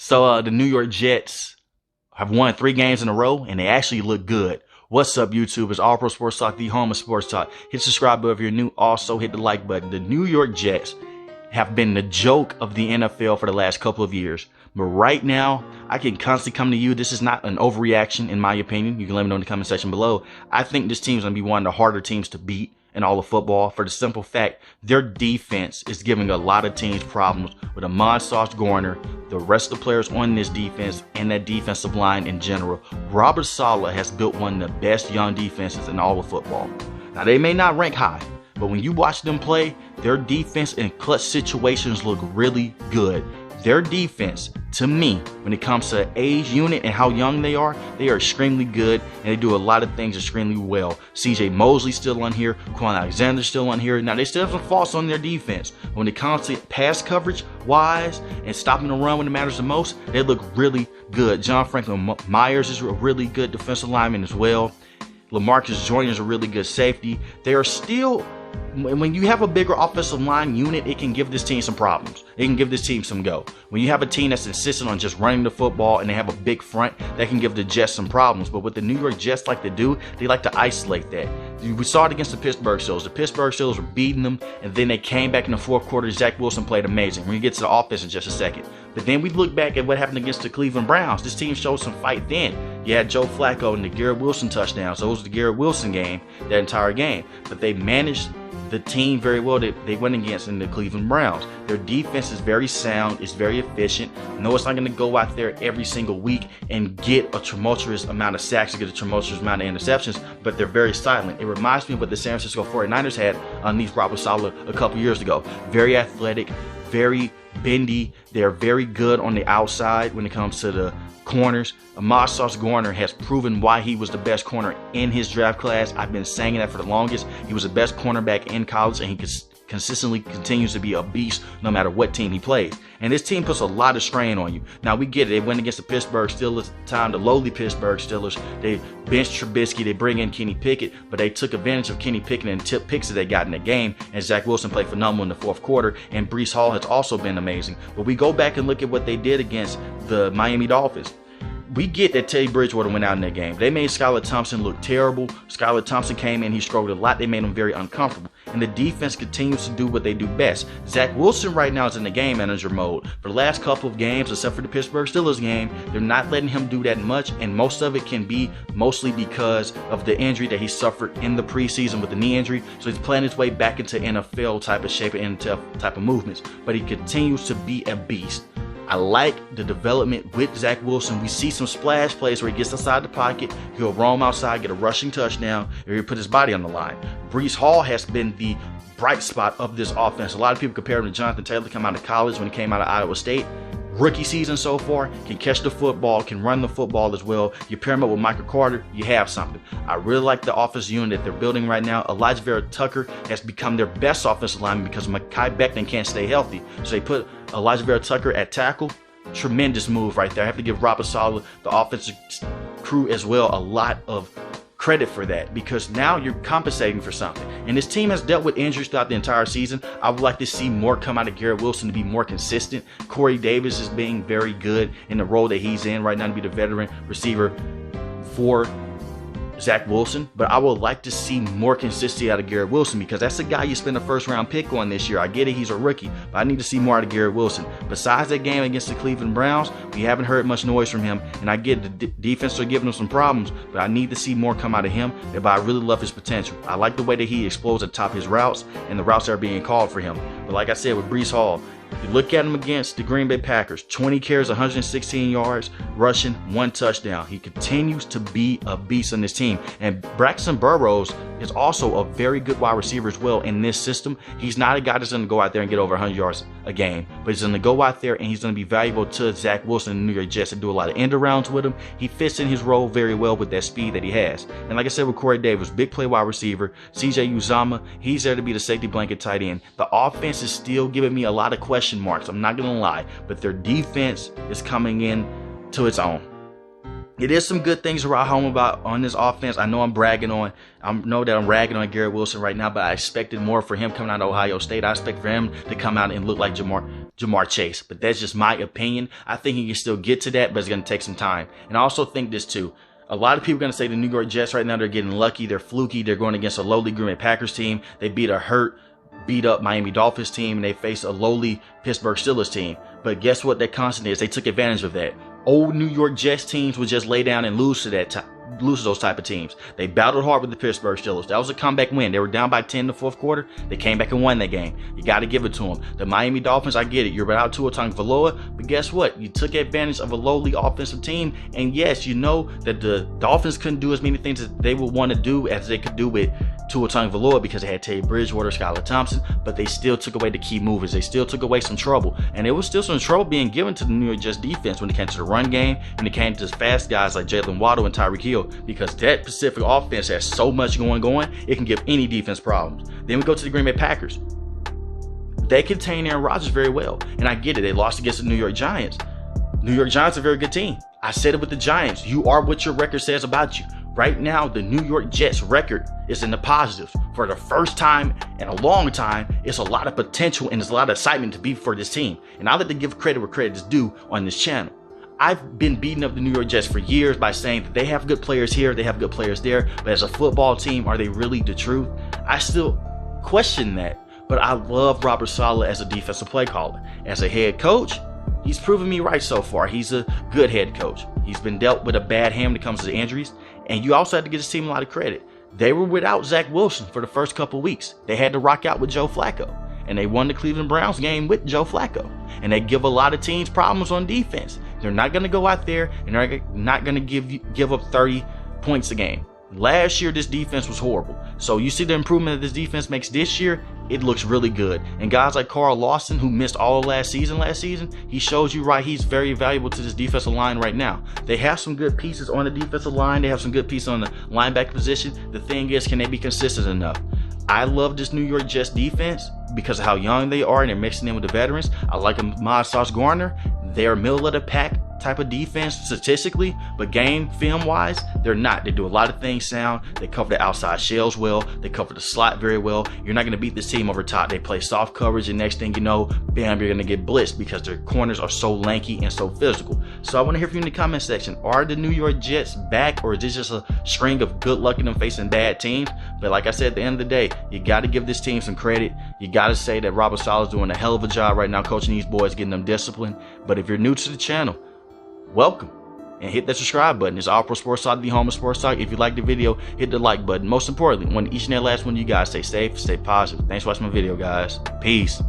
So the New York Jets have won 3 games in a row, and they actually look good. What's up, YouTube? It's All Pro Sports Talk, the home of sports talk. Hit subscribe button if you're new. Also, hit the like button. The New York Jets have been the joke of the NFL for the last couple of years. But right now, I can constantly come to you. This is not an overreaction, in my opinion. You can let me know in the comment section below. I think this team's going to be one of the harder teams to beat in all of football, for the simple fact their defense is giving a lot of teams problems with Ahmad Sauce Gardner, the rest of the players on this defense, and that defensive line in general. Robert Saleh has built one of the best young defenses in all of football. Now, they may not rank high, but when you watch them play, their defense in clutch situations look really good. Their defense, to me, when it comes to age unit and how young they are extremely good, and they do a lot of things extremely well. CJ Mosley's still on here. Quan Alexander's still on here. Now, they still have some faults on their defense. When it comes to pass coverage wise and stopping the run when it matters the most, they look really good. John Franklin Myers is a really good defensive lineman as well. LaMarcus Joyner is a really good safety. They are still... When you have a bigger offensive line unit, it can give this team some problems. It can give this team some go. When you have a team that's insistent on just running the football and they have a big front, that can give the Jets some problems. But what the New York Jets like to do, they like to isolate that. We saw it against the Pittsburgh Steelers. The Pittsburgh Steelers were beating them, and then they came back in the fourth quarter. Zach Wilson played amazing. We're going to get to the offense in just a second. But then we look back at what happened against the Cleveland Browns. This team showed some fight then. You had Joe Flacco and the Garrett Wilson touchdown. So it was the Garrett Wilson game, that entire game. But they managed the team very well that they went against in the Cleveland Browns. Their defense is very sound, it's very efficient. No, it's not going to go out there every single week and get a tumultuous amount of sacks or get a tumultuous amount of interceptions, but they're very silent. It reminds me of what the San Francisco 49ers had underneath Robert Saleh a couple years ago. Very athletic, very bendy. They're very good on the outside when it comes to the corners. Ahmad Sauce Gardner has proven why he was the best corner in his draft class. I've been saying that for the longest. He was the best cornerback in college, and he consistently continues to be a beast no matter what team he plays. And this team puts a lot of strain on you. Now, we get it. They went against the Pittsburgh Steelers time, the lowly Pittsburgh Steelers. They benched Trubisky. They bring in Kenny Pickett, but they took advantage of Kenny Pickett and tip picks that they got in the game. And Zach Wilson played phenomenal in the fourth quarter. And Breece Hall has also been amazing. But we go back and look at what they did against the Miami Dolphins. We get that Teddy Bridgewater went out in that game. They made Skylar Thompson look terrible. Skylar Thompson came in, he struggled a lot. They made him very uncomfortable. And the defense continues to do what they do best. Zach Wilson right now is in the game manager mode. For the last couple of games, except for the Pittsburgh Steelers game, they're not letting him do that much. And most of it can be mostly because of the injury that he suffered in the preseason with the knee injury. So he's playing his way back into NFL type of shape and NFL type of movements. But he continues to be a beast. I like the development with Zach Wilson. We see some splash plays where he gets inside the pocket, he'll roam outside, get a rushing touchdown, or he'll put his body on the line. Breece Hall has been the bright spot of this offense. A lot of people compare him to Jonathan Taylor come out of college when he came out of Iowa State. Rookie season so far, can catch the football, can run the football as well. You pair him up with Michael Carter, you have something. I really like the offensive unit that they're building right now. Elijah Vera Tucker has become their best offensive lineman because Mekhi Becton can't stay healthy. So they put Elijah Vera Tucker at tackle. Tremendous move right there. I have to give Robert Saleh, the offensive crew as well, a lot of credit for that, because now you're compensating for something. And this team has dealt with injuries throughout the entire season. I would like to see more come out of Garrett Wilson to be more consistent. Corey Davis is being very good in the role that he's in right now to be the veteran receiver for Zach Wilson, but I would like to see more consistency out of Garrett Wilson, because that's the guy you spend a first-round pick on this year. I get it, he's a rookie, but I need to see more out of Garrett Wilson. Besides that game against the Cleveland Browns, we haven't heard much noise from him, and I get the defense are giving him some problems, but I need to see more come out of him. But I really love his potential. I like the way that he explodes at the top of his routes and the routes that are being called for him. But like I said, with Breece Hall, you look at him against the Green Bay Packers, 20 carries, 116 yards, rushing, 1 touchdown. He continues to be a beast on this team. And Braxton Burrows is also a very good wide receiver as well in this system. He's not a guy that's going to go out there and get over 100 yards a game, but he's going to go out there and he's going to be valuable to Zach Wilson and the New York Jets and do a lot of end arounds with him. He fits in his role very well with that speed that he has. And like I said with Corey Davis, big play wide receiver. CJ Uzomah, he's there to be the safety blanket tight end. The offense is still giving me a lot of question marks. I'm not going to lie, but their defense is coming in to its own. It is some good things to write home about on this offense. I know I'm ragging on Garrett Wilson right now, but I expected more for him coming out of Ohio State. I expect for him to come out and look like Jamar Chase, but that's just my opinion. I think he can still get to that, but it's going to take some time. And I also think this too. A lot of people are going to say the New York Jets right now, they're getting lucky, they're fluky, they're going against a lowly Green Bay Packers team. They beat up Miami Dolphins team, and they face a lowly Pittsburgh Steelers team. But guess what that constant is? They took advantage of that. Old New York Jets teams would just lay down and lose to those type of teams. They battled hard with the Pittsburgh Steelers. That was a comeback win. They were down by 10 in the fourth quarter. They came back and won that game. You got to give it to them. The Miami Dolphins, I get it. You're without Tua Tagovailoa, but guess what? You took advantage of a lowly offensive team, and yes, you know that the Dolphins couldn't do as many things that they would want to do as they could do with Tua Tagovailoa because they had Teddy Bridgewater, Skylar Thompson, but they still took away the key movers. They still took away some trouble, and there was still some trouble being given to the New York Jets defense when it came to the run game, when it came to fast guys like Jalen Waddle and Tyreek Hill, because that Pacific offense has so much going, it can give any defense problems. Then we go to the Green Bay Packers. They contain Aaron Rodgers very well, and I get it. They lost against the New York Giants. New York Giants are a very good team. I said it with the Giants. You are what your record says about you. Right now, the New York Jets record is in the positives. For the first time in a long time, it's a lot of potential and there's a lot of excitement to be for this team. And I like to give credit where credit is due on this channel. I've been beating up the New York Jets for years by saying that they have good players here, they have good players there, but as a football team, are they really the truth? I still question that, but I love Robert Saleh as a defensive play caller. As a head coach, he's proven me right so far. He's a good head coach. He's been dealt with a bad hand when it comes to injuries, and you also have to give his team a lot of credit. They were without Zach Wilson for the first couple weeks. They had to rock out with Joe Flacco, and they won the Cleveland Browns game with Joe Flacco. And they give a lot of teams problems on defense. They're not going to go out there and they're not going to give up 30 points a game. Last year, this defense was horrible. So you see the improvement that this defense makes this year, it looks really good. And guys like Carl Lawson, who missed all last season, he shows you right, he's very valuable to this defensive line right now. They have some good pieces on the defensive line. They have some good pieces on the linebacker position. The thing is, can they be consistent enough? I love this New York Jets defense because of how young they are and they're mixing in with the veterans. I like Ahmad Sauce Gardner. They're middle of the pack type of defense statistically, but game film wise, they're not. They do a lot of things sound. They cover the outside shells well. They cover the slot very well. You're not going to beat this team over top. They play soft coverage, and next thing you know, bam, you're going to get blitzed because their corners are so lanky and so physical. So I want to hear from you in the comment section. Are the New York Jets back, or is this just a string of good luck in them facing bad teams? But like I said, at the end of the day, you got to give this team some credit. You got to say that Robert Saleh is doing a hell of a job right now coaching these boys, getting them disciplined. But if you're new to the channel, welcome, and hit that subscribe button. It's All Pro Sports Talk, the home of sports talk. If you like the video, hit the like button. Most importantly, want each and every last one of you guys stay safe, stay positive. Thanks for watching my video, guys. Peace.